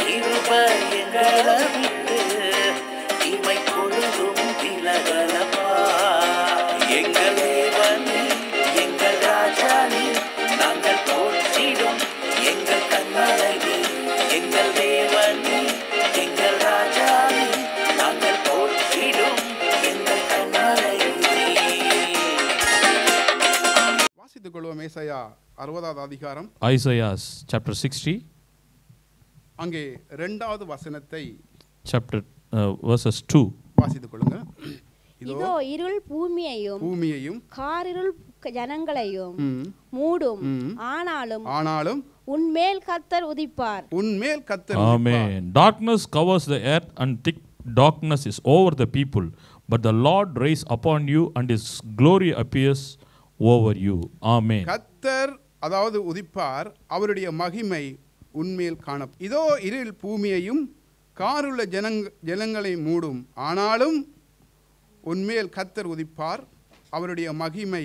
கிருபை எங்களை விட்டு இமை பொழுதும் விலகலப்பா. எங்கள் தேவனே எங்கள் ராஜானே நாங்கள் போற்றிடும் எங்கள் கண்மலை நீ. எங்கள் தேவனே எங்கள் ராஜானே நாங்கள் போற்றிடும் எங்கள் கண்மலை நீ. வாசித்துக் கொள்வோம் ஏசாயா 60வது அதிகாரம். Isaiah chapter 60. அங்கே 2வது வசனத்தை Chapter verses 2. வாசித்துக் கொள்ளுங்க. இதோ இருள் பூமியையும் காரிருள் ஜனங்களையும் மூடும். ஆனாலும் உன்மேல் கர்த்தர் உதிப்பார். Amen. Darkness covers the earth and thick darkness is over the people, but the Lord raise upon you and his glory appears over you. Amen. கர்த்தர் அதாவது உதிப்பார், அவருடைய மகிமை உன்மேல் காண. இதோ இருள் பூமியையும் காருள்ள ஜனங்களை மூடும். ஆனாலும் உன்மேல் கர்த்தர் உதிப்பார், அவருடைய மகிமை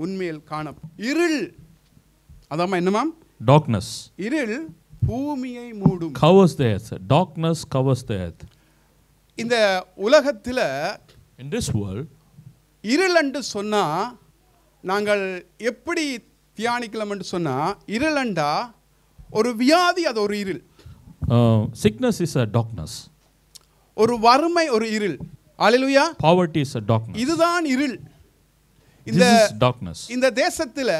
உன்மேல் காண. இருள் அதாம்மா என்னமாம்? Darkness. இருள் பூமியை மூடும். Covers the earth. Darkness covers the earth. இந்த உலகத்தில் In this world, இருள் என்று சொன்னா நாங்கள் எப்படி தியானிக்கலாம் என்று சொன்னா, இருளண்டா ஒரு வியாதி, அது ஒரு இருள். sickness is a darkness. ஒரு வறுமை ஒரு இருள். அல்லேலூயா. Poverty is a darkness. இதுதான் இருள். This is darkness. இந்த தேசத்துல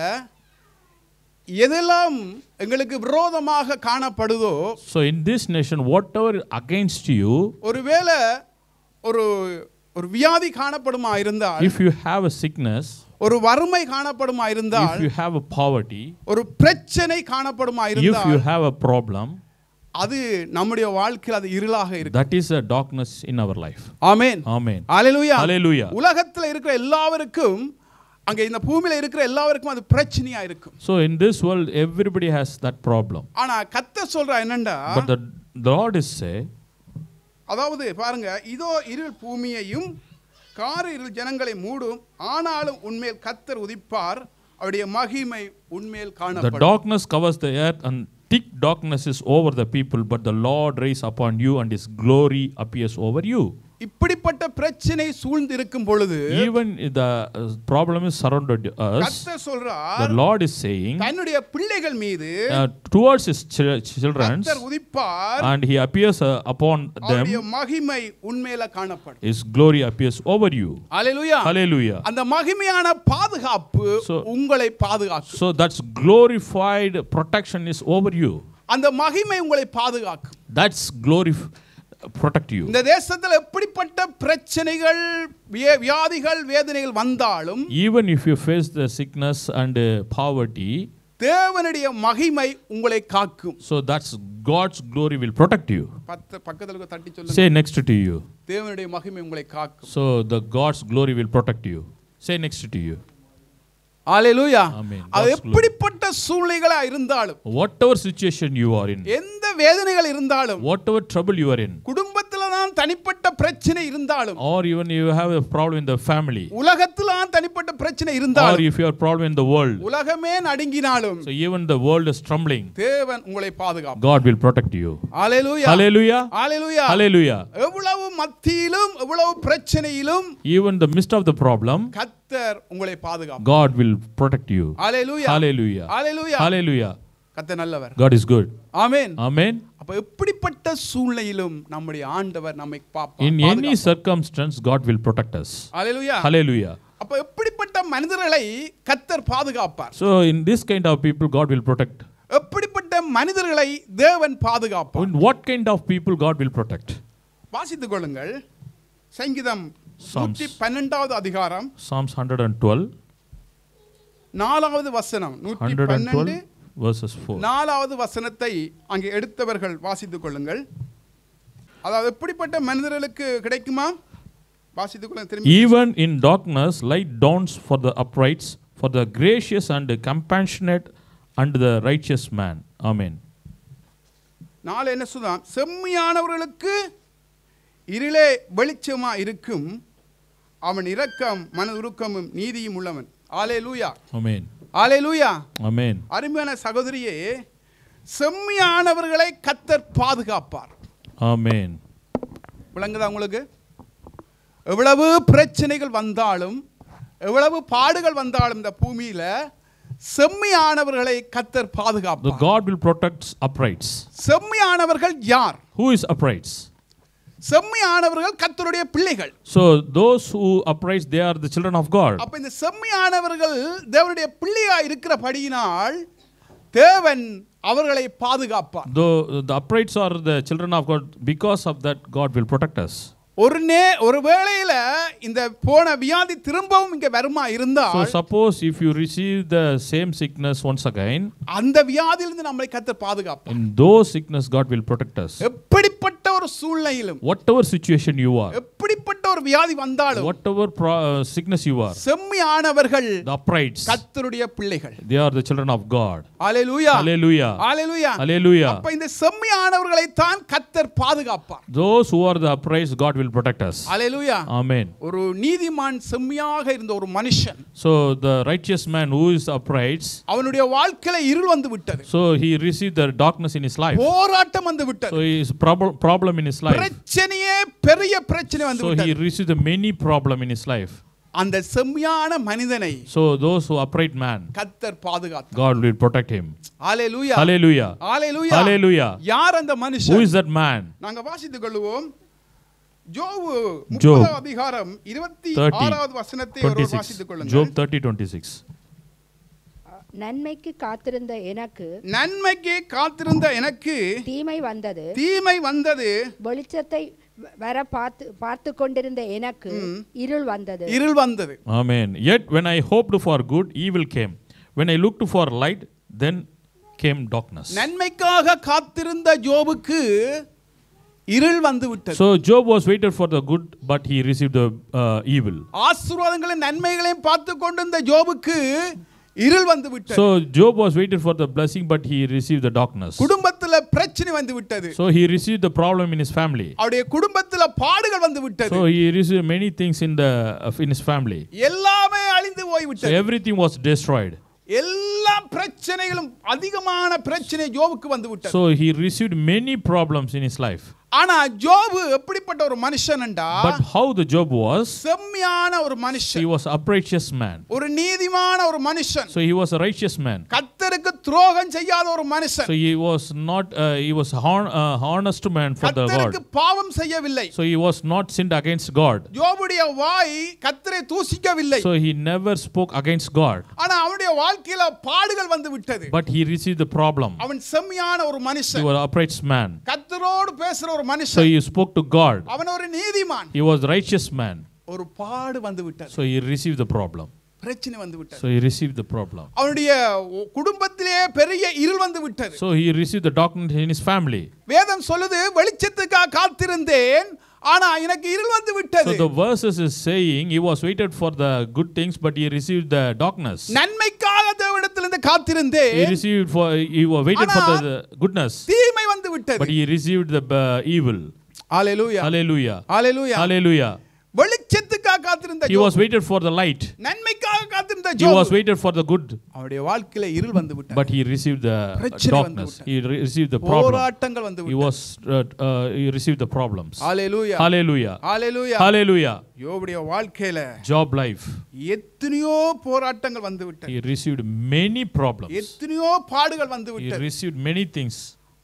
எதெல்லாம் எங்களுக்கு விரோதமாக காணப்படுதோ, So in this nation, whatever against you, ஒருவேளை ஒரு வியாதி காணப்படுமா இருந்தால், if you have a sickness, ஒரு வறுமை காணப்படுமா இருந்தால், if you have a poverty, ஒரு பிரச்சனை காணப்படுமா if you இருந்தால், have a problem, அது நம்முடைய வாழ்க்கையில் அது இருளாக இருக்கு. that is a darkness in our life. Amen. Amen. Hallelujah. Hallelujah. உலகத்துல இருக்கிற எல்லாருக்கும், அங்க இந்த பூமியில இருக்கிற எல்லாருக்கும் அது பிரச்சனையா இருக்கும். So in this world, everybody has that problem. ஆனா கர்த்தர் சொல்றா என்னண்டா, But the Lord is say, அதாவது பாருங்க, இதோ இருள் பூமியையும் கார் இருள் ஜனங்களை மூடும். ஆனாலும் உன்மேல் கர்த்தர் உதிப்பார், அவருடைய மகிமை உன்மேல் the காணப்படும். darkness covers the earth and thick darkness is over the people, but the Lord raise upon you and his glory appears over you. இப்படிப்பட்ட பிரச்சனை சூழ்ந்து இருக்கும் பொழுது, Even if the problem is surrounded us, கர்த்தர் சொல்றார், the Lord is saying தன்னுடைய பிள்ளைகள் மீது towards his children, கர்த்தர் உதிப்பார், and he appears upon அவருடைய them, மகிமை உன்மேல காணப்படும். his glory appears over you. Hallelujah. Hallelujah. அந்த மகிமையான பாதுகாப்பு உங்களை பாதுகாக்கும். So that's glorified protection is over you. அந்த மகிமை உங்களை பாதுகாக்கும். That's glory protect you. இந்த தேசத்துல எப்படிப்பட்ட பிரச்சனைகள், வியாதிகள், வேதனைகள் வந்தாலும், Even if you face the sickness and poverty, தேவனுடைய மகிமை உங்களை காக்கும். so that's God's glory will protect you. பக்கத்துல தட்டி சொல்லுங்க. Say next to you. தேவனுடைய மகிமை உங்களை காக்கும். So the God's glory will protect you. Say next to you. Hallelujah. Amen. அது எப்படிப்பட்ட சூழ்நிலைகளா இருந்தாலும், Whatever situation you are in, எந்த வேதனைகள் இருந்தாலும், whatever trouble you are in, குடும்பத்துல தான் தனிப்பட்ட பிரச்சனை இருந்தாலும், or even you have a problem in the family, உலகத்துல தான் தனிப்பட்ட பிரச்சனை or இருந்தாலும், if you have problem in the world, உலகமே நடுங்கினாலும், so even the world is trembling, தேவன் உங்களை பாதுகாப்பார். God will protect you. Hallelujah. Hallelujah. Hallelujah. Hallelujah. எவ்வளவு மத்தியிலும், எவ்வளவு பிரச்சனையிலும், Even the midst of the problem, கர்த்தர் உங்களை பாதுகாப்பார். God will protect you. Hallelujah. Hallelujah. Hallelujah. Hallelujah. கர்த்தர் நல்லவர். God is good. Amen. Amen. அப்ப எப்படிப்பட்ட சூழ்நிலையிலும் நம்முடைய ஆண்டவர் நம்மை பாப்பார். In any circumstance, God will protect us. Hallelujah. Hallelujah. அப்ப எப்படிப்பட்ட மனிதர்களை கர்த்தர் பாதுகாப்பார். So in this kind of people, God will protect. எப்படிப்பட்ட மனிதர்களை தேவன் பாதுகாப்பார். In what kind of people God will protect? வாசித்துக் கொள்ளுங்கள். சங்கீதம் Psalms. 112வது அதிகாரம், Psalms 112, 4வது வசனம். 112 verses 4. 4வது வசனத்தை அங்கே எடுத்தவர்கள் வாசித்துக் கொள்ளுங்கள். அதாவது எப்படிப்பட்ட மனிதர்களுக்கு கிடைக்குமா? வாசித்துக் கொள்ளுங்கள் திரும்பி. Even in darkness, light dawns for the uprights, for the gracious and compassionate and the righteous man. Amen. 4 என்ன சொல்றான்? செம்மையானவர்களுக்கு இருளே வெளிச்சமா இருக்கும், அவன் இரக்கம் மனதுருக்கமும் நீதியும் உள்ளவன். அல்லேலூயா. Amen. அல்லேலூயா. Amen. அருமையான சகோதரியே, செம்மையானவர்களை கர்த்தர் பாதுகாப்பார். Amen. விளங்குதா உங்களுக்கு? எவ்வளவு பிரச்சனைகள் வந்தாலும் எவ்வளவு பாடுகள் வந்தாலும் இந்த பூமியில செம்மையானவர்களை கர்த்தர் பாதுகாப்பார். The God will protect uprights. செம்மையானவர்கள் யார்? Who is uprights? செம்மையானவர்கள் கர்த்தருடைய பிள்ளைகள். So those who uprights, they are the children of God. அப்ப இந்த செம்மையானவர்கள் தேவனுடைய பிள்ளையா இருக்கிறபடியினால் தேவன் அவர்களை பாதுகாப்பார். Though the uprights are the children of God, because of that God will protect us. ஒரு வேளையில இந்த போன வியாதி திரும்பவும் இங்க வருமா இருந்தால், So suppose if you receive the same sickness once again, அந்த வியாதியிலிருந்து நம்மை கர்த்தர் பாதுகாப்பார். in those sickness God will protect us. எப்படிப்பட்ட ஒரு சூழ்நிலையிலும், Whatever situation you are, எப்படிப்பட்ட ஒரு வியாதி வந்தாலும், whatever sickness you are, செம்மையானவர்கள் the uprights, கர்த்தருடைய பிள்ளைகள். they are the children of God. Hallelujah, Hallelujah. Hallelujah, Hallelujah. அப்ப இந்த செம்மையானவர்களை தான் கர்த்தர் பாதுகாப்பார். Those who are the uprights, God will protect us. Hallelujah. Amen. ஒரு நீதிமான் செம்மையாக இருந்த ஒரு மனுஷன், So the righteous man who is upright, அவனுடைய வாழ்க்கையில இருள் வந்து விட்டது. so he received the darkness in his life. போராட்டம் வந்து விட்டது. So his problem in his life. பிரச்சனையே பெரிய பிரச்சனை வந்து So he விட்டது. received the many problem in his life. அந்த செம்மையான மனிதனை So those who upright man, கர்த்தர் பாதுகாத்தார். God will protect him. Hallelujah, Hallelujah. Hallelujah, Hallelujah. யார் அந்த Who மனுஷன்? is that man? நாங்க வாசித்துக் கொள்வோம். யோபு Job 30 அதிகாரம் 26வது வசனத்தை ஒருவர் வாசித்துக் 26. கொள்ளுங்கள். Job 30:26. நன்மைக்கு காத்திருந்த எனக்கு நன்மைக்கு காத்திருந்த எனக்கு தீமை வந்தது, தீமை வந்தது, வெளிச்சத்தை வர பார்த்து கொண்டிருந்த எனக்கு இருள் வந்தது. இருள் வந்தது. Amen. Yet when I hoped for good, evil came. When I looked for light, then came darkness. நன்மைக்காக காத்திருந்த யோபுக்கு இருள் வந்து விட்டது. So Job was waited for the good, but he received the evil. ஆசீர்வாதங்களையும் நன்மைகளையும் பார்த்து கொண்டிருந்த யோபுக்கு இருள் வந்து விட்டது. So Job was waited for the blessing, but he received the darkness. குடும்பத்துல பிரச்சனை வந்து விட்டது. So he received the problem in his family. அவருடைய குடும்பத்துல பாடுகள் வந்து விட்டது. So he received many things in his family. எல்லாமே அழிந்து போய் So விட்டது. everything was destroyed. எல்லா பிரச்சனைகளும் அதிகமான பிரச்சனை யோபுக்கு வந்து விட்டது. So he received many problems in his life. ஆனா யோபு எப்படிப்பட்ட ஒரு மனுஷன்டா? But how the Job was? செம்மையான ஒரு He மனுஷன், was a righteous man. ஒரு நீதிமான ஒரு மனுஷன், So he was a righteous man. கர்த்தருக்கு துரோகம் செய்யாத ஒரு மனுஷன், So he was not. He was honest man for the கர்த்தருக்கு God. பாவம் செய்யவில்லை. So he was not sinned against God. யோபுடைய வாய் கர்த்தரை தூசிக்கவில்லை. So he never spoke against God. ஆனா அவனுடைய வாழ்க்கையில பாடுகள் வந்து விட்டது. But he received the problem. அவன் செம்மையான ஒரு He மனுஷன், was an upright man. கர்த்தரோடு பேசுற ஒரு So மனுஷன், he spoke to God. அவன் ஒரு நீதிமான். He was a righteous man. ஒரு பாடு வந்து விட்டது. So he received the problem. பிரச்சனை வந்து விட்டது. So he received the problem. அவனுடைய குடும்பத்திலே பெரிய இருள் வந்து விட்டது. So he received the darkness in his family. வேதம் சொல்லுது, வெளிச்சத்துக்காக காத்திருந்தேன், ஆனா எனக்கு இருள் வந்து விட்டது. So the verses is saying he was waited for the good things, but he received the darkness. நன்மைக்காக தேவனிடத்திலிருந்து காத்திருந்தேன், He was waited for the goodness, தீமை வந்து விட்டது. but he received the evil. Hallelujah, Hallelujah. Hallelujah. Hallelujah. வெளிச்சத்துக்காக காத்திருந்த He was waited for the light. நன்மைக்காக காத்திருந்த He was waited for the good, அவருடைய வாழ்க்கையில இருள் வந்து விட்டது. but he received the பிரச்சனை வந்து darkness. விட்டது. He received the problem. போராட்டங்கள் வந்து He விட்டது. he received the problems. Hallelujah, Hallelujah. Hallelujah. Hallelujah. யோபுடைய வாழ்க்கையில Job life. எத்தனையோ போராட்டங்கள் வந்து விட்டது. He received many problems. எத்தனையோ பாடுகள் வந்து He விட்டது. received many things.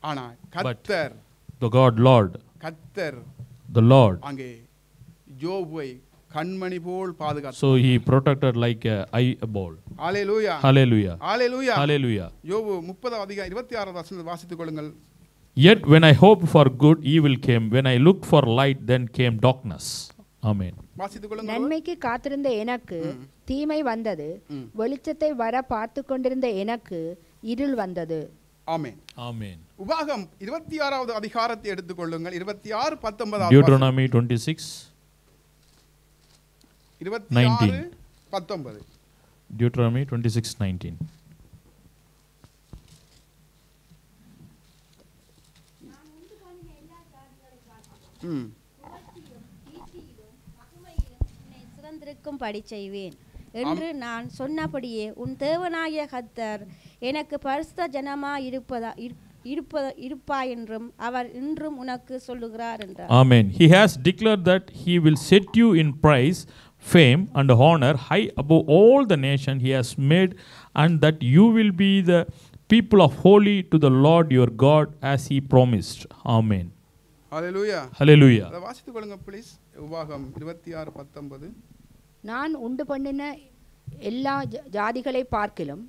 ஆனா கர்த்தர், The God, Lord, கர்த்தர் the Lord. அங்கே யோபுவை கண்மணி போல் பாதுகாத்தார். So he protected like a eyeball. Hallelujah, Hallelujah. Hallelujah. Hallelujah. யோபு 30 அதிகாரம் 26 வசனத்தை வாசித்துக் கொள்ளுங்கள். Yet when I hoped for good, evil came. When I looked for light, then came darkness. Amen. வாசித்துக் கொள்ளுங்கள். நன்மைக்கு காத்திருந்த எனக்கு தீமை வந்தது, வெளிச்சத்தை வர பார்த்து கொண்டிருந்த எனக்கு இருள் வந்தது. ஆமென். Amen. உபாகம் 26வது அதிகாரத்தை எடுத்துக் கொள்ளுங்கள். 26 19 Deuteronomy 26. 26 19. Deuteronomy 26:19. சிறந்திருக்கும்படி செய்வேன் என்று நான் சொன்னபடியே உன் தேவனாகிய கர்த்தர் எனக்கு பரிசுத்த ஜனமாய் இருப்பாய் என்றும் அவர் இன்றும் உனக்கு சொல்லுகிறார் என்றார். Amen. He has declared that he will set you in praise, fame, and honor high above all the nation he has made, and that you will be the people of holy to the Lord your God as he promised. Amen. Hallelujah. Hallelujah. அதை வாசித்துக் கொள்ளுங்க please. உபாகம் 26:19. நான் உண்டு பண்ணின எல்லா ஜாதிகளை பார்க்கிலும்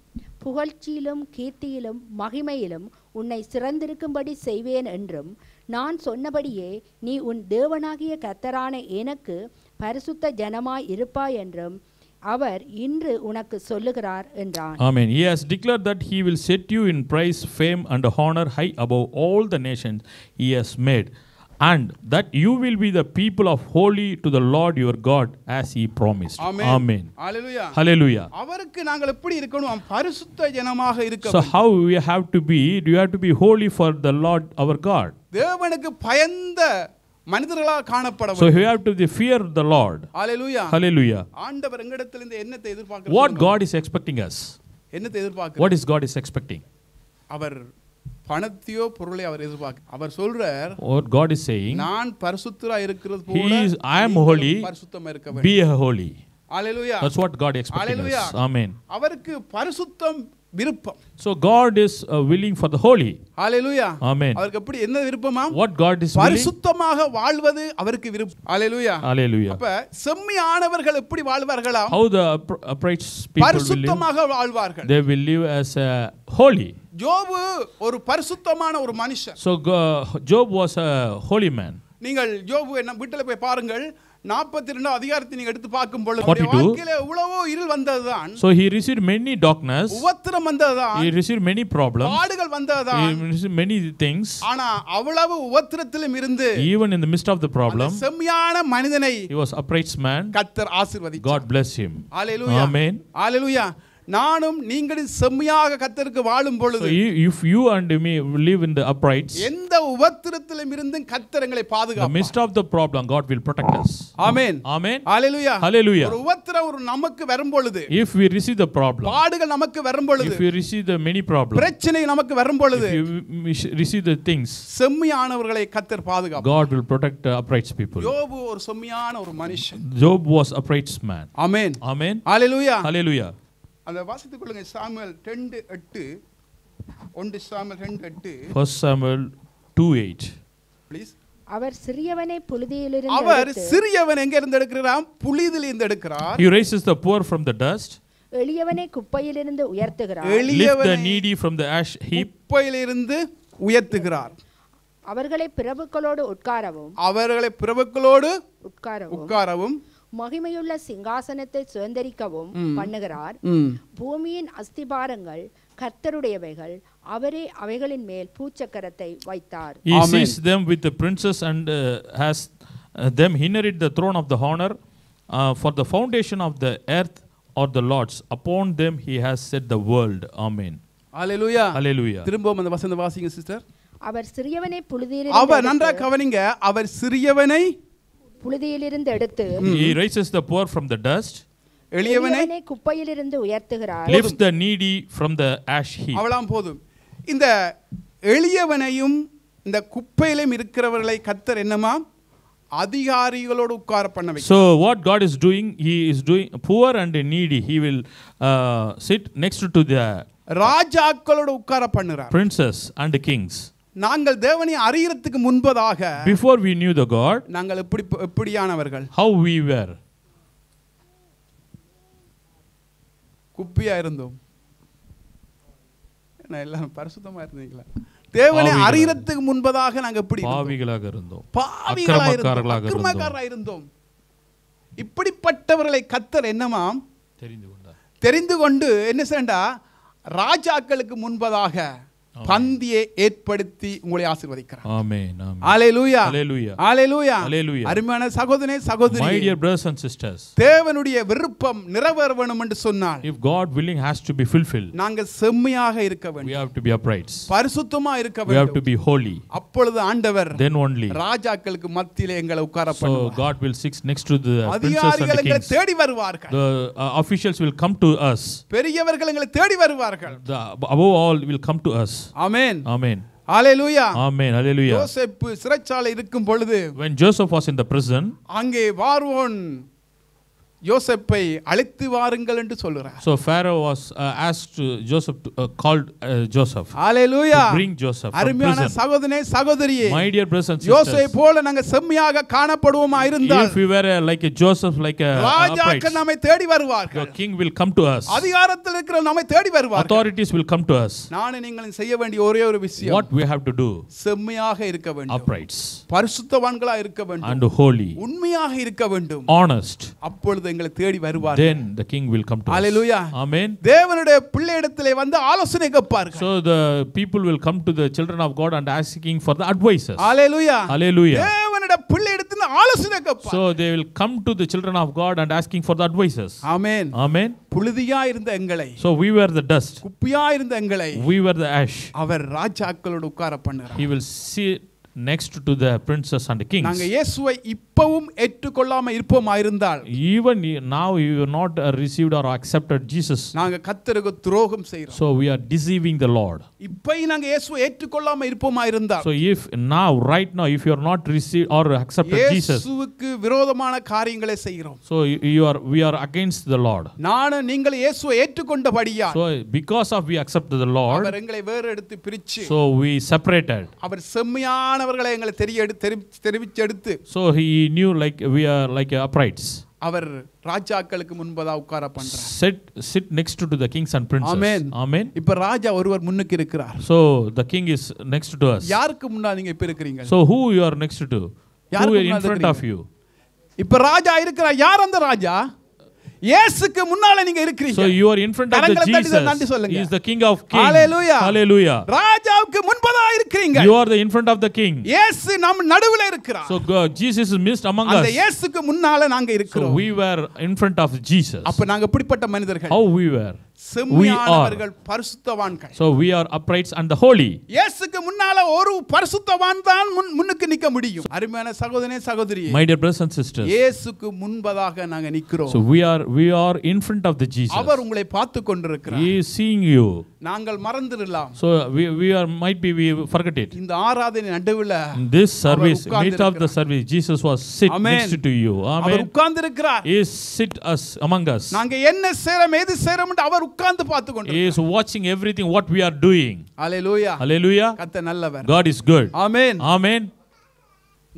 புகழ்ச்சியிலும் கீர்த்தியிலும் மகிமையிலும் உன்னை சிறந்திருக்கும்படி செய்வேன் என்றும் நான் சொன்னபடியே நீ உன் தேவனாகிய கர்த்தரான எனக்கு பரிசுத்த ஜனமாய் இருப்பாய் என்றும் அவர் இன்று உனக்கு சொல்லுகிறார் என்றான். Amen. He has declared that he will set you in praise, fame, and honor high above all the nations he has made, and that you will be the people of holy to the Lord your God as he promised. Amen. Amen. Hallelujah. Hallelujah. அவருக்கு நாங்கள் எப்படி இருக்கணும்? பரிசுத்த ஜனமாக இருக்க So வேண்டும். how we have to be? Do you have to be holy for the Lord our God? தேவனுக்கு பயந்த மனிதர்களாக காணப்பட So வேண்டும். we have to fear the Lord. Hallelujah. Hallelujah. ஆண்டவர் எங்களிடத்திலிருந்து என்னத்தை எதிர்பார்க்கிறார்? What God is expecting us? என்னத்தை எதிர்பார்க்கிறார்? What is God is expecting? அவர் பணத்தையோ பொருளை அவர் எதிர்பார்க்க. அவர் சொல்றார், What God is saying, நான் பரிசுத்தரா இருக்கிறது He போல is, I am நீங்களும் holy, பரிசுத்தமா இருக்க வேண்டும். be holy. Hallelujah. That's what God is expecting Hallelujah. us. Amen. அவருக்கு பரிசுத்தம் விருப்பம். So God is willing for the holy. Hallelujah. Amen. அவருக்கு எப்படி என்ன விருப்பமா? What God is willing? பரிசுத்தமாக வாழ்வது அவருக்கு விருப்பம். ஹalleluya. Hallelujah. அப்ப செம்மையானவர்கள் எப்படி வாழ்வார்களா? How the upright people will live? பரிசுத்தமாக வாழ்வார்கள். They will live as holy. யோபு ஒரு பரிசுத்தமான ஒரு மனுஷன். So Job was a holy man. நீங்கள் யோபு என்ன வீட்டில் போய் பாருங்கள். 42 அதிகாரத்தை நீங்க எடுத்து பார்க்கும் பொழுது 42. வாழ்க்கையில எவ்வளவோ இருள் வந்ததுதான். So he received many darkness. உபத்திரம் வந்ததுதான். He received many problems. பாடுகள் வந்ததுதான். He received many things. ஆனா அவ்வளவு உபத்திரத்திலும் இருந்து Even in the midst of the problem, செம்மையான மனிதனை he was upright man. கர்த்தர் ஆசீர்வதித்தார். God bless him. ஹalleluya. Amen. ஹalleluya. நானும் நீங்களும் செம்மையாக கர்த்தருக்கு வாழும் So பொழுது if you and me live in the uprights, எந்த உபத்திரத்திலும் இருந்து கர்த்தர் எங்களை the பாதுகாப்பார். midst of the problem, God will protect us. Amen. Amen. Hallelujah. Hallelujah. ஒரு உபத்திரம் ஒரு நமக்கு வரும் பொழுது, If we receive the problem, பாடுகள் நமக்கு வரும் பொழுது, if we receive the many problems, பிரச்சனை நமக்கு வரும் பொழுது, if we receive the things, செம்மையானவர்களை கர்த்தர் பாதுகாப்பார். God will protect the upright people. யோபு ஒரு செம்மையான ஒரு மனுஷன். Job was upright man. Amen. Amen. Hallelujah. Hallelujah. அந்த வாசித்துக் கொள்ளுங்க. சாமுவேல் 2:8. 1 சாமுவேல் 2:8. 1 Samuel 2:8. ப்ளீஸ். அவர் சிறியவனை புழுதியிலிருந்து அவர் எடுத்து சிறியவன் எங்க இருந்து எடுக்கிறார்? புலிதில் இருந்து எடுக்கிறார். He raises the poor from the dust, எளியவனை குப்பையிலிருந்து உயர்த்துகிறார். lift the எளியவனை needy from the ash heap, குப்பையிலிருந்து உயர்த்துகிறார். அவர்களை பிரபுக்களோடு உட்காரவும் அவர்களை பிரபுக்களோடு உட்காரவும் உட்காரவும் மகிமையுள்ள சிங்காசனத்தை சுதந்தரிக்கவும் பண்ணுகிறார். பூமியின் அஸ்திபாரங்கள் கர்த்தருடையவைகள், அவரே அவைகளின் மேல் பூச்சக்கரத்தை வைத்தார். He Amen. sees them with the princes and has them inherit the throne of the honor. For the foundation of the earth or the Lord's, upon them he has set the world. Amen. Hallelujah. Hallelujah. திரும்பவும் அந்த வசனம் வாசிங்க sister. அவர் சிறியவனை அவர் நன்றாக கவனிங்க. அவர் சிறியவனை புழுதியிலிருந்து எடுத்து He raises the poor from the dust, எளியவனை குப்பையிலிருந்து உயர்த்துகிறார். lifts the needy from the ash heap. அவளாம் போதும். இந்த எளியவனையும் இந்த குப்பையிலும் இருக்கிறவர்களை கர்த்தர் என்னமா அதிகாரிகளோடு உட்கார பண்ண வைக்கிறார். So what God is doing, he is doing poor and needy, he will sit next to the ராஜாக்களோடு உட்கார பண்ணுகிறார். princes and kings. நாங்கள் தேவனை அறியறதுக்கு முன்பதாக Before we knew the God, நாங்கள் எப்படியானவர்கள்? how we were. குப்பியா இருந்தோம். என்ன எல்லாம் பரிசுத்தமா இருந்தீங்களா? தேவனை அறியறதுக்கு முன்பதாக நாங்க எப்படி இருந்தோம்? பாவிகளாக இருந்தோம், பாவிகளாக இருந்தோம், அக்கிரமக்காரர்களாக அக்கிரமக்காரராக இருந்தோம். இப்படிப்பட்டவர்களை கர்த்தர் என்னமாம் தெரிந்து கொண்டு என்ன செய்யண்டா ராஜாக்களுக்கு முன்பதாக பந்தியை ஏற்படுத்தி உங்களை ஆசீர்வதிக்கிறார். ஆமென். ஆமென். ஹalleluya. Hallelujah. ஹalleluya. Hallelujah. அருமையான சகோதரனே சகோதரி, My dear brothers and sisters, தேவனுடைய விருப்பம் நிறைவேற வேண்டும் என்று சொன்னால் if God willing has to be fulfilled, நாங்கள் செம்மையாக இருக்க we வேண்டும், have to be upright, பரிசுத்தமா இருக்க we have to வேண்டும். be holy. அப்பொழுது ஆண்டவர் Then only ராஜாக்களுக்கு மத்தியிலே எங்களை உட்கார so பண்ணுவார். God will sit next to the princes and அதிகாரிகள் the எங்களை kings. தேடி வருவார்கள். The officials will come to us. பெரியவர்கள் எங்களை தேடி வருவார்கள். The above all will come to us. Amen. Amen. Hallelujah. Amen. Hallelujah. யோசேப்பு சிறைச்சாலை இருக்கும் பொழுது When Joseph was in the prison, அங்கே பார்வோன் யோசேப்பை அழைத்து வாருங்கள் என்று சொல்கிறார். so Pharaoh was asked Joseph to, called Joseph hallelujah. to bring Joseph from அருமையான prison. சகோதரனே சகோதரியே, My dear brothers and யோசேப்பு sisters, போல நாங்க செம்மையாக காணப்படுவோமா இருந்தால் if we were like a Joseph, like a upright, ராஜாக்கள் நம்மை தேடி your வருவார்கள். king will come to us. அதிகாரத்தில் இருக்கிற நம்மை தேடி வருவார்கள். Authorities will come to us. நானும் நீங்களும் செய்ய வேண்டிய ஒரே ஒரு விஷயம், What we have to do? செம்மையாக இருக்க வேண்டும், Uprights பரிசுத்தவான்களா இருக்க வேண்டும், and holy, உண்மையாக இருக்க வேண்டும். honest. அப்பொழுது எங்களை தேடி வருவார்கள். Then the king will come to Hallelujah. us. Amen. தேவனுடைய பிள்ளையிடத்திலே வந்து ஆலோசனை கேட்பார்கள். So the people will come to the children of God and asking for the advices. Hallelujah. Hallelujah. தேவனுடைய பிள்ளையிடத்திலே ஆலோசனை கேட்பார்கள். So they will come to the children of God and asking for the advices. Amen. Amen. புழுதியா இருந்த எங்களை, So we were the dust. குப்பியா இருந்த எங்களை We were the ash. அவர் ராஜாக்களோடு உட்கார பண்ணுகிறார். He will sit next to the princes and the kings. நாங்க இயேசுவை இப்பவும் ஏற்றுக்கொள்ளாம இருப்போமா இருந்தால், Even now you have not received or accepted Jesus. நாங்க கர்த்தருக்கு துரோகம் செய்றோம். So we are deceiving the Lord. இப்பயும் நாங்க இயேசுவை ஏற்றுக்கொள்ளாம இருப்போமா இருந்தால், So if now, right now, if you are not received or accepted Jesus, இயேசுவுக்கு விரோதமான காரியங்களை செய்கிறோம். so we are against the Lord. நானும் நீங்கள் இயேசுவை ஏற்றுக்கொண்டபடியா So because of we accepted the Lord, அவர் எங்களை வேறு எடுத்து பிரிச்சு, so we separated. அவர் செம்மையானவர்களை எங்களை தெரிவிச்செடுத்து, So he knew like we are like uprights. அவர் ராஜாக்களுக்கு முன்பதா உட்கார பண்றார். Sit next to the kings and princes. Amen. Amen. இப்ப ராஜா ஒருவர் முன்னுக்கு இருக்கிறார். So the king is next to us. யாருக்கு முன்னாடி நீங்க இப்ப இருக்கிறீங்க? So who you are next to? Who is in front of you? இப்ப ராஜா இருக்கிறார். யார் அந்த ராஜா? இயேசுக்கு முன்னால நீங்க இருக்கீங்க. So you are in front of the Jesus. He is the King of Kings. Hallelujah. Hallelujah. ராஜாவுக்கு முன்பதா இருக்கீங்க. You are the in front of the King. இயேசு நம் நடுவுல இருக்கிறார். So God, Jesus is midst among us. அந்த இயேசுக்கு முன்னால நாங்க இருக்கிறோம். So we were in front of Jesus. அப்ப நாங்க எப்படிப்பட்ட மனிதர்கள்? How we were? செம்மையானவர்கள், பரிசுத்தவான்கள். So we are uprights and the holy. இயேசுக்கு முன்னால ஒரு பரிசுத்தவான் தான் முன்னுக்கு நிக்க முடியும். அருமையான சகோதரனே சகோதரியே, My dear brothers and sisters, இயேசுக்கு முன்பதாக நாங்க நிக்கிறோம். so we are in front of the Jesus. அவர் உங்களை பார்த்து கொண்டிருக்கிறார். He is seeing you. நாங்கள் மறந்துடலாம். So we forget it. இந்த ஆராதனை நடுவுல In this service, midst of the service, Jesus was sit next to you. Our Amen. உட்கார்ந்திருக்கிறார். He is sit us among us. நாங்க என்ன செய்றோம் ஏது செய்றோம் என்று அவர் உட்கார்ந்து பார்த்து He கொண்டிருக்கிறார். is watching everything what we are doing. Hallelujah. Hallelujah. கர்த்தர் நல்லவர். God is good. Amen. Amen.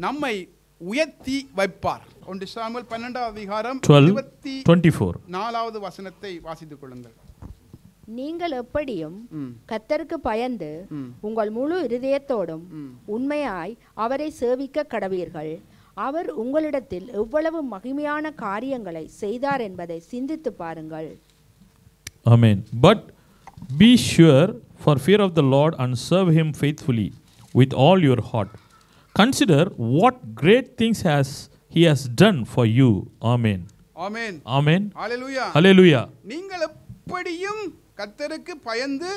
நம்மை உயர்த்தி வைப்பார். 1 சாமுவேல் 12 அதிகாரம் 12:24. 24வது வசனத்தை வாசித்துக் கொள்ளுங்கள். நீங்கள் எப்படியும் கர்த்தருக்கு பயந்து உங்கள் முழு இருதயத்தோடும் உண்மையாய் அவரை சேவிக்க கடவீர்கள். அவர் உங்களிடத்தில் எவ்வளவு மகிமையான காரியங்களை செய்தார் என்பதை சிந்தித்து பாருங்கள். Amen. But be sure for fear of the Lord and serve him faithfully with all your heart. Consider what great things he has done for you. Amen. Amen. Amen. Hallelujah. Hallelujah. நீங்கள் எப்படியும் கர்த்தருக்கு பயந்து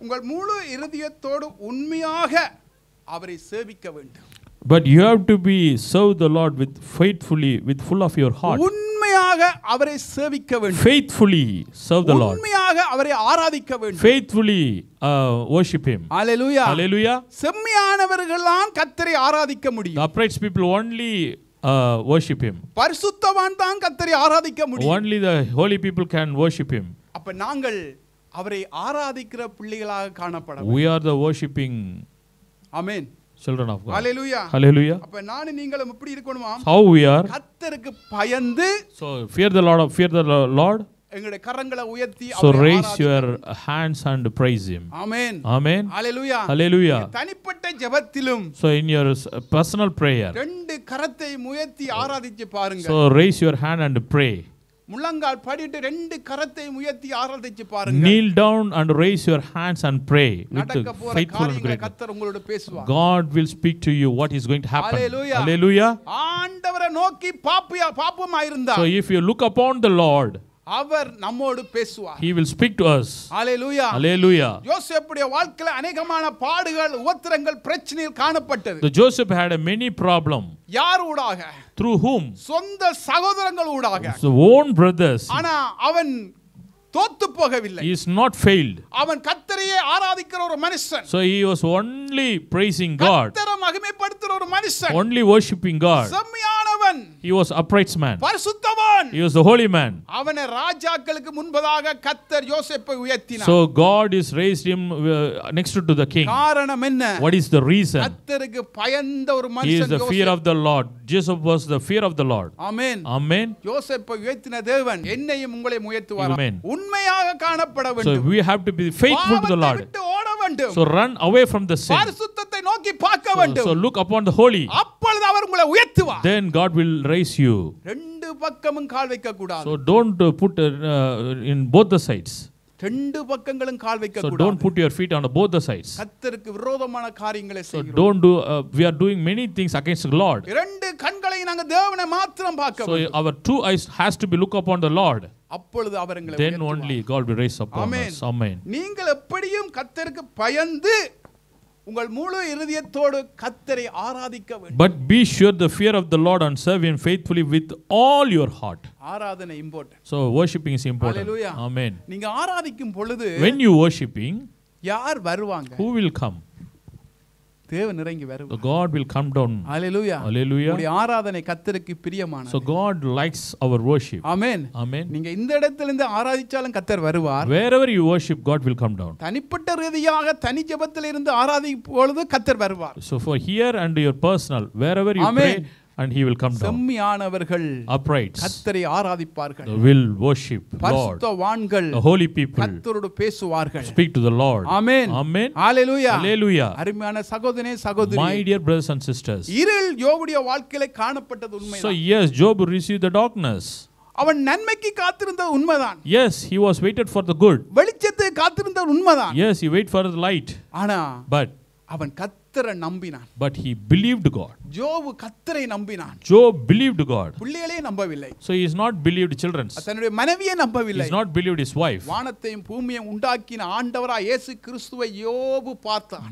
உங்கள் முழு இருதயத்தோடு உண்மையாக அவரை சேவிக்க வேண்டும். But you have to serve the Lord with faithfully, with full of your heart. உண்மையாக அவரை சேவிக்க வேண்டும். Faithfully serve the Lord. உண்மையாக அவரை ஆராதிக்க வேண்டும். Faithfully worship him. ஹalleluya. Hallelujah. செம்மையானவர்கள் தான் கர்த்தரை ஆராதிக்க The முடியும். upright people only worship him. பரிசுத்தவான் தான் கர்த்தரை ஆராதிக்க முடியும். Only the holy people can worship him. அப்ப நாங்கள் அவரை ஆராதிக்கிற பிள்ளைகளாக காணப்பட We are the worshiping amen. children of God. Hallelujah. Hallelujah. அப்ப நானும் நீங்களும் எப்படி இருக்கணுமா? How we are? கர்த்தருக்கு பயந்து, So fear the Lord. எங்களுடைய கரங்களை உயர்த்தி So அவரை raise ஆராதிக்க your வேண்டும். hands and praise him. Amen. Amen. Hallelujah. Hallelujah. தனிப்பட்ட ஜெபத்திலும் So in your personal prayer, ரெண்டு கரத்தை உயர்த்தி ஆராதிச்சு பாருங்க. so raise your hand and pray. முழங்கால் படிட்டு ரெண்டு கரத்தை உயர்த்தி ஆராதிச்சு பாருங்க. Kneel down and raise your hands and pray with நடக்க போற faithful and காரியங்களை great. கர்த்தர் உங்களோட பேசுவார். God will speak to you what is going to happen. Hallelujah. Hallelujah. ஆண்டவரை நோக்கி பாப்பமாயிருந்தா, So if you look upon the Lord, அவர் நம்மோடு பேசுவார். he will speak to us. Hallelujah. Hallelujah. யோசேப்புடைய வாழ்க்கையில अनेகமான பாடுகள், உபத்திரங்கள், பிரச்சனைகள் காணப்பட்டது. The Joseph had a many problem. யார் ஊடாக? Through whom? சொந்த சகோதரங்கள் ஊடாக. The own brothers. ஆனா அவன் தோத்து போகவில்லை. He is not failed. அவன் கர்த்தரையே ஆராதிக்கிற ஒரு மனுஷன். So he was only praising God, கர்த்தரை மகிமைப்படுத்துற ஒரு மனுஷன். only worshiping God. செம்மையானவன். He was upright man. பரிசுத்தவான். He was the holy man. அவனை ராஜாக்களுக்கு முன்பதாக கர்த்தர் யோசேப்பை உயர்த்தினார். So God is raised him next to the king. காரணம் என்ன? What is the reason? கர்த்தருக்கு பயந்த ஒரு He is மனுஷன் the fear of the Lord. Joseph was the fear of the Lord. Amen. Amen. யோசேப்பை உயர்த்தின தேவன் என்னையும் உங்களையும் உயர்த்துவார். Amen. உண்மையாக காணப்பட So வேண்டும். we have to be faithful to the பாவத்தை Lord. விட்டு ஓட வேண்டும். So run away from the sin. பரிசுத்தத்தை நோக்கி பார்க்க So வேண்டும். look upon the holy. அப்பொழுது அவர் உங்களை உயர்த்துவார். Then God will raise you. ரெண்டு பக்கமும் கால் வைக்க கூடாது. So don't put in both the sides. ரெண்டு பக்கங்களும் கால் வைக்க So கூடாது. don't put your feet on both the sides. கர்த்தருக்கு விரோதமான காரியங்களை So செய்கிறோம். don't do. We are doing many things against the Lord. இரண்டு கண்களை நாங்க தேவனை மாத்திரம் பார்க்க So வேண்டும். our two eyes has to be look upon the Lord. அப்பொழுது அவர் எங்களை Then உயர்த்துவார். only God will raise upon Amen. us. Amen. நீங்கள் எப்படியும் கர்த்தருக்கு பயந்து உங்கள் முழு இருதயத்தோடு கர்த்தரை ஆராதிக்க வேண்டும். But be sure the fear of the Lord and serve Him faithfully with all your heart. ஆராதனை important. So worshiping is important. Hallelujah. Amen. நீங்க ஆராதிக்கும் பொழுது When you worshiping, யார் வருவாங்க? who will come? தேவன் இறங்கி So வருவார். God will come down. Hallelujah. Hallelujah. உங்களுடைய ஆராதனை கர்த்தருக்கு பிரியமானது. So God likes our worship. Amen. Amen. நீங்க இந்த இடத்துல இருந்து ஆராதிச்சாலும் கர்த்தர் வருவார். Wherever you worship, God will come down. தனிப்பட்ட ரீதியாக தனி ஜெபத்தில் இருந்து ஆராதிக்கும் பொழுது கர்த்தர் வருவார். So for here and your personal, wherever you Amen. pray, and He will come down. செம்மையானவர்கள் Uprights கர்த்தரை ஆராதிப்பார்கள். will worship Lord. பரிசுத்தவான்கள் The holy people கர்த்தரோடு பேசுவார்கள். speak to the Lord. Amen. Amen. Hallelujah. Hallelujah. அருமையான சகோதரனே சகோதரி. My dear brothers and sisters. இருள் யோபுடைய வாழ்க்கையில காணப்பட்டது So உண்மைதான். yes, Job received the darkness. அவன் நன்மைக்கு காத்திருந்தது உண்மைதான். Yes, he was waited for the good. வெளிச்சத்தை காத்திருந்தது உண்மைதான். Yes, he waited for the light. ஆனா But அவன் கர்த்தரை நம்பினான். he believed God. யோபு கர்த்தரை நம்பினான். Job believed God. பிள்ளைகளே நம்பவில்லை. So he is not believed children. தன்னுடைய மனைவியை He நம்பவில்லை. is not believed his wife. வானத்தையும் பூமியையும் உண்டாக்கின ஆண்டவராய் இயேசு கிறிஸ்துவை யோபு பார்த்தான்.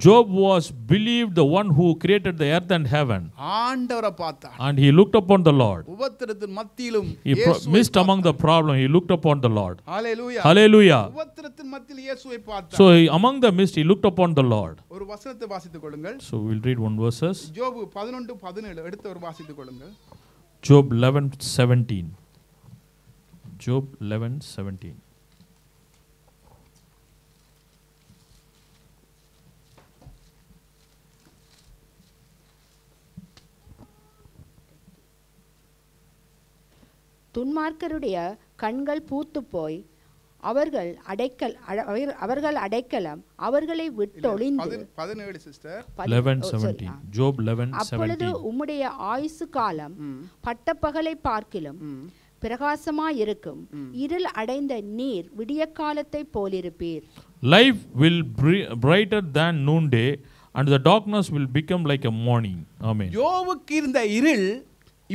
Job was believed the one who created the earth and heaven. ஆண்டவரை பார்த்தான். And he looked upon the Lord. உபத்திரத்தின் மத்தியிலும் He missed among the problem. He looked upon the Lord. Hallelujah. Hallelujah. உபத்திரத்தின் மத்தியில் இயேசுவை பார்த்தான். So among the midst, he looked upon the Lord. ஒரு வசனத்தை வாசித்துக் கொள்ளுங்கள். So we'll read one verses. யோபு 11:17 எடுத்து ஒரு வாசித்துக் கொள்ளுங்கள். Job 11:17. Job 11:17. துன்மார்க்கருடைய கண்கள் பூத்துப் போய் அவர்கள் அடைக்கலம் அவர்களை விட்டொழிந்து 17 சிஸ்டர் 11:17. Job 11:17. அப்பொழுது உம்முடைய ஆயுசு காலம் பட்டப்பகலை பார்க்கிலும் பிரகாசமாயிருக்கும். இருள் அடைந்த நீர் விடிய காலத்தை போலிருப்பீர். Life will brighter than noonday, and the darkness will become like a morning. Amen. யோபுக்கு இருந்த இருள்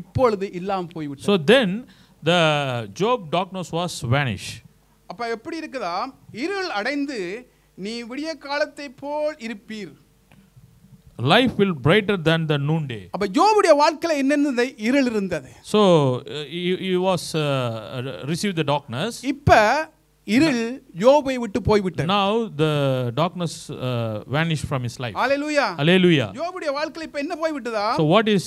இப்பொழுது இல்லாம போய்விட்டது. So then the Job darkness was vanished. அப்ப எப்படி இருக்குதா? இருள் அடைந்து நீ விடிய காலத்தை போல் இருப்பீர். Life will brighter than the noonday. அப்ப யோபுடைய வாழ்க்கையில என்னென்ன இருள் இருந்தது? So he was received the darkness. இப்ப இருள் யோபை விட்டு போய் விட்டது. Now the darkness vanished from his life. Hallelujah. Hallelujah. யோபுடைய வாழ்க்கையில இப்ப என்ன போய் விட்டதா? So what is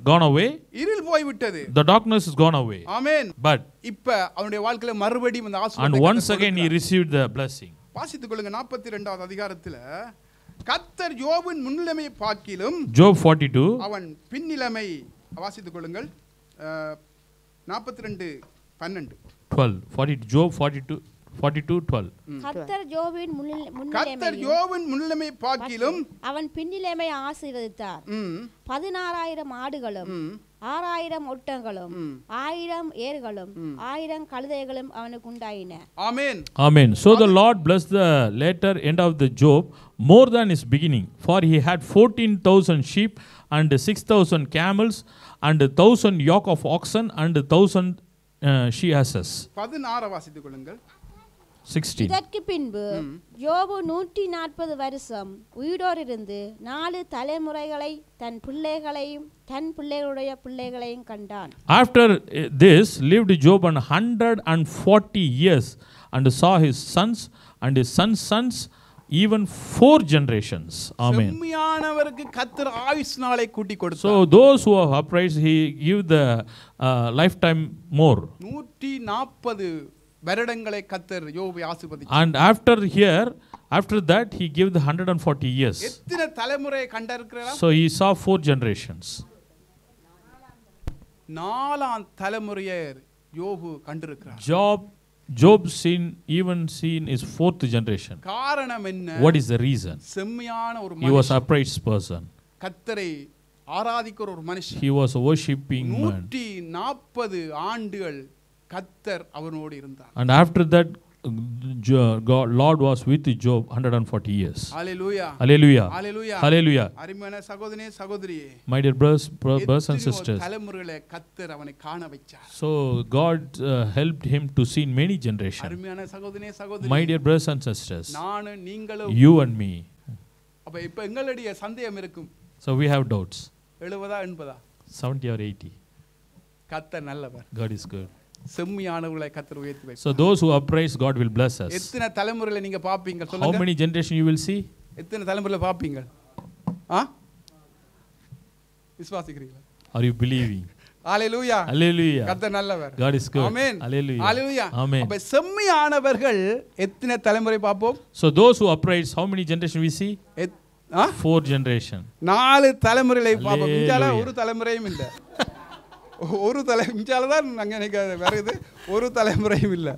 gone away? இருள் போய் விட்டது. The darkness is gone away. Amen. But இப்ப அவனுடைய வாழ்க்கையில மறுபடியும் அந்த ஆசீர்வாதத்தை and once again he received the blessing. வாசித்துக் கொள்ளுங்க 42வது அதிகாரத்துல கர்த்தர் யோபின் முன்னிலைமை பார்க்கிலும் Job 42. அவன் பின்னிலைமை வாசித்துக் கொள்ளுங்கள் 42:12 12. 40. Job 42:12. கர்த்தர் யோபின் கர்த்தர் யோபின் முன்னிலைமை பார்க்கிலும் அவன் பின்னிலைமை ஆசீர்வதித்தார். 16,000 ஆடுகளும் 6,000 ஒட்டங்களும் 1,000 ஏர்களும் 1,000 கழுதைகளும் அவனுக்கு உண்டாயின. ஆமென். Amen. So the Lord blessed the later end of the Job more than his beginning, for he had 14,000 sheep and 6,000 camels and 1,000 yoke of oxen and 1,000 she-asses. 16 வாசித்துக் கொள்ளுங்கள். 16. இதற்கு பின்பு யோபு 140 வருஷம் உயிரோடு இருந்து 4 தலைமுறைகளை தன் பிள்ளைகளையும் தன் பிள்ளைகளுடைய பிள்ளைகளையும் கண்டான். After this lived Job 140 years and saw his sons and his sons' sons, even 4 generations. Amen. செம்மையானவருக்கு கர்த்தர் ஆயுஸ் நாளை கூட்டி கொடுத்தார். So those who are upright, he give the lifetime more. 140 வருடங்களை கர்த்தர் யோபை ஆசீர்வதித்தார். And after that he gave the 140 years. எத்தனை தலைமுறையை கண்டிருக்கிறாரா? So he saw 4 generations. 4ஆம் தலைமுறையை யோபு கண்டிருக்கிறார். Job seen his 4th generation. காரணம் என்ன? What is the reason? செம்மையான ஒரு He was மனுஷன், upright person. கர்த்தரை ஆராதிக்கிற ஒரு மனுஷன். He was a worshiping man. 140 ஆண்டுகள் கர்த்தர் அவனோடு இருந்தார். And after that, Lord was with Job 140 years. Hallelujah. Hallelujah. Hallelujah. Hallelujah. அருமையான சகோதரனே சகோதரியே, My dear brothers and எத்தனையோ sisters. தலைமுறைகளை கர்த்தர் அவனை காண வைச்சார். So God helped him to see many generations. அருமையான சகோதரனே My சகோதரியே, dear brothers and sisters, நானும் நீங்களும் you and me. அப்ப இப்ப எங்களுடைய சந்தேகம் இருக்கும், So we have doubts. 70 80 70 or 80. கர்த்தர் நல்லவர். God is good. செம்மையானவர்களை கர்த்தர் உயர்த்தி வைப்பார். So those who are praised, God will bless us. எத்தனை தலைமுறைகளை நீங்க பாப்பீங்க How சொல்லுங்க? many generations you will see? எத்தனை தலைமுறைகளை பாப்பீங்க? விசுவாசிக்கிறீங்களா? Are you believing? Hallelujah. Hallelujah. கர்த்தர் நல்லவர். God is good. Amen. Hallelujah. Hallelujah. Amen. அப்ப செம்மையானவர்கள் எத்தனை தலைமுறை பாப்போம்? So those who are praised, how many generations we see? 4 generation. 4 தலைமுறைகளை பாப்போம். இஞ்சால Hallelujah. ஒரு தலைமுறையும் இல்ல. ஒரு இஞ்சால தான் நாங்க எனக்கு வருது, ஒரு தலைமுறையும் இல்ல.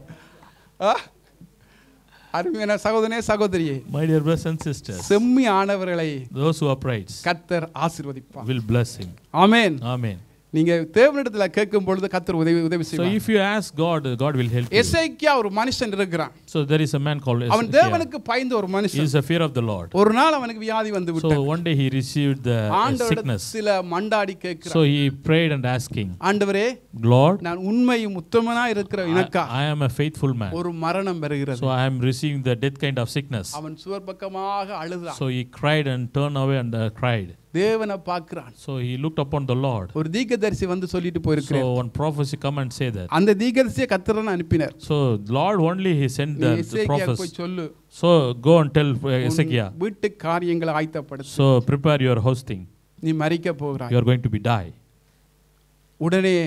அருமையான சகோதரனே சகோதரியே, My dear brothers and sisters, செம்மையானவர்களை those who are praised கர்த்தர் ஆசீர்வதிப்பார். will bless him. Amen. Amen. நீங்க தேவனிடத்துல கேட்கும் பொழுது கர்த்தர் உதவி So செய்வார். if you ask God, God will help you. எசேக்கியா ஒரு மனுஷன் இருக்கிறான். So there is a man called அவன் Ezekiel. தேவனுக்கு பயந்த ஒரு He மனுஷன். is a fear of the Lord. ஒரு நாள் அவனுக்கு வியாதி வந்து So விட்டது. one day he received the sickness. சில மண்டாடி கேட்கிறான். So he prayed and asking, ஆண்டவரே, Lord, நான் உண்மையும் உத்தமனா இருக்கிற எனக்கா I am a faithful man. ஒரு மரணம் வருகிறது. So I am receiving the death kind of sickness. அவன் சுவர் பக்கமாக அழுதான். So he cried and turned away and cried. தேவனை பார்க்கிறான். So he looked upon the Lord. ஒரு தீர்க்கதரிசி வந்து சொல்லிட்டு போயிருக்கிறார். So one prophecy come and say that. அந்த தீர்க்கதரிசியை கர்த்தர் தான் அனுப்பினார். So Lord only he sent the எசேக்கியா போய் prophet. சொல்லு, So go and tell Ezekiel. வீட்டு காரியங்களை ஆயத்தப்படுத்து, So prepare your house thing. நீ மரிக்க போகிறாய். You are going to be die. உடனே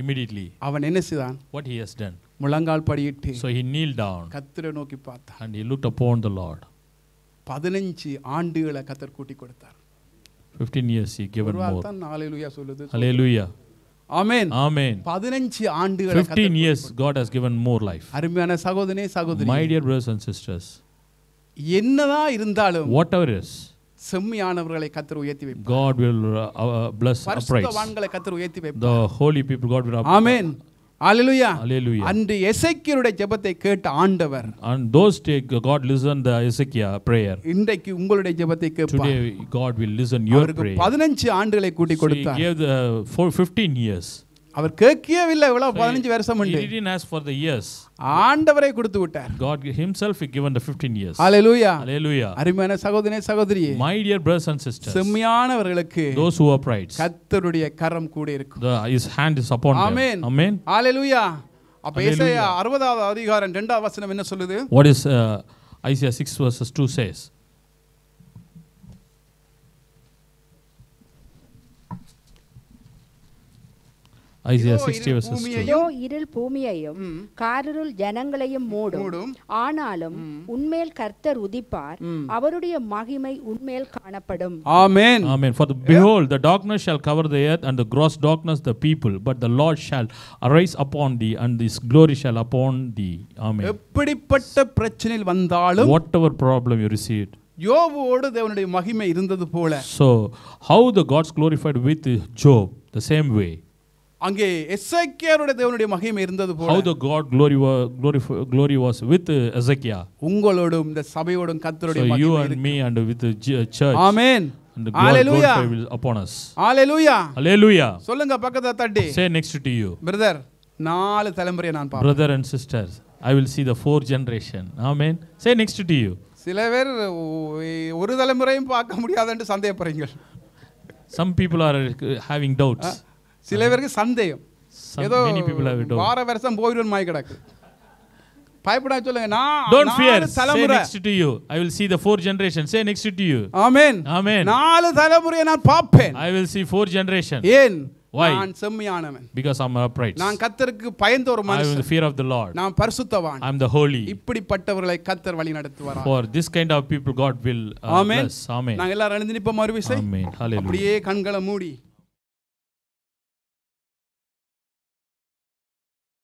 Immediately. அவன் என்ன செய்தான்? What he has done. முழங்கால் படியிட்டு So he kneeled down கர்த்தரை நோக்கி பார்த்தான். and he looked upon the Lord. 15 ஆண்டுகளை கர்த்தர் கூட்டி கொடுத்தார். 15 years he given more. தான் ஹalleluya சொல்லுது. Hallelujah. ஆமென். Amen. 15 ஆண்டுகளை 15 years God has given more life. அருமையான சகோதரனே சகோதரி, My dear brothers and sisters, என்னதான் இருந்தாலும் whatever is, செம்மையானவர்களை கர்த்தர் உயர்த்தி வைப்பார். God will bless upright. பரிசுத்தவான்களை கர்த்தர் உயர்த்தி வைப்பார். The holy people God will amen. Hallelujah. Hallelujah. அன்று எசேக்கியருடைய ஜெபத்தை கேட்ட ஆண்டவர் And those days God listened the Ezekiel prayer. இன்றைக்கு உங்களுடைய ஜெபத்தை கேட்பார். Today God will listen your அவருக்கு prayer. 15 ஆண்டுகளை கூட்டி So he கொடுத்தார். gave the 15 years. அவர் கேட்கவே இல்லை, இவ்வளவு 15 வருஷம் He உண்டு. didn't ask for the years. ஆண்டவரை கொடுத்து விட்டார். God himself he given the 15 years. Hallelujah. Hallelujah. அருமையான சகோதரனே சகோதரியே, My dear brothers and sisters, செம்மையானவர்களுக்கு those who are upright, கர்த்தருடைய கரம் கூட இருக்கும். his hand is upon Amen. them. Amen. ஹalleluya. அப்ப Hallelujah. ஏசாயா 60வது அதிகாரம் 2வது வசனம் என்ன சொல்லுது? What is Isaiah 6 verses 2 says? Isaiah 60 verses 2. இதோ இருள் பூமியையும் காரிருள் ஜனங்களையும் மூடும். ஆனாலும் உன்மேல் கர்த்தர் உதிப்பார், அவருடைய மகிமை உன்மேல் காணப்படும். ஆமென். Amen. For behold, the darkness shall cover the earth, and the gross darkness the people. But the Lord shall arise upon thee, and His glory shall upon thee. Amen. எப்படிப்பட்ட பிரச்சனையில் வந்தாலும் Whatever problem you received. யோபுவோடு தேவனுடைய மகிமை இருந்தது போல, So how the God's glorified with Job, the same way. அங்கே எசேக்கியாருடைய தேவனுடைய மகிமை இருந்தது போல, How the God glory was with Ezekiel. உங்களோடும் இந்த சபையோடும் கர்த்தருடைய So you மகிமை and இருக்கு. me and with the church. Amen. And the God Hallelujah. glorify will upon us. Hallelujah. Hallelujah. சொல்லுங்க பக்கத்துல தட்டி. Say next to you. Brother, 4 தலைமுறையை நான் பார்ப்பேன். Brother and sisters, I will see the fourth generation. Amen. Say next to you. சில பேர் ஒரு தலைமுறையும் பார்க்க முடியாதுன்னு சந்தேகப்படுறீங்க. Some people are having doubts. சில பேருக்கு சந்தேகம். Many people have doubts. வார வருஷம் போயிடும் மாதிரி கிடக்கு. பயப்படாத சொல்லுங்க. Don't fear. Say next to you. I will see the fourth generation. Say next to you. Amen. Amen. 4 தலைமுறையை நான் பார்ப்பேன். I will see fourth generation. ஏன்? Why? நான் செம்மையானவன். Because I'm upright. நான் கர்த்தருக்கு பயந்த ஒரு I have மனுஷன். the fear of the Lord. நான் பரிசுத்தவான். I'm the holy. இப்படிப்பட்டவர்களை கர்த்தர் வழி நடத்துவார். For this kind of people God will bless. Amen. நாங்க எல்லாரும் எழுந்து நிப்போம் மறுவிசை. Amen. Hallelujah. அப்படியே கண்களை மூடி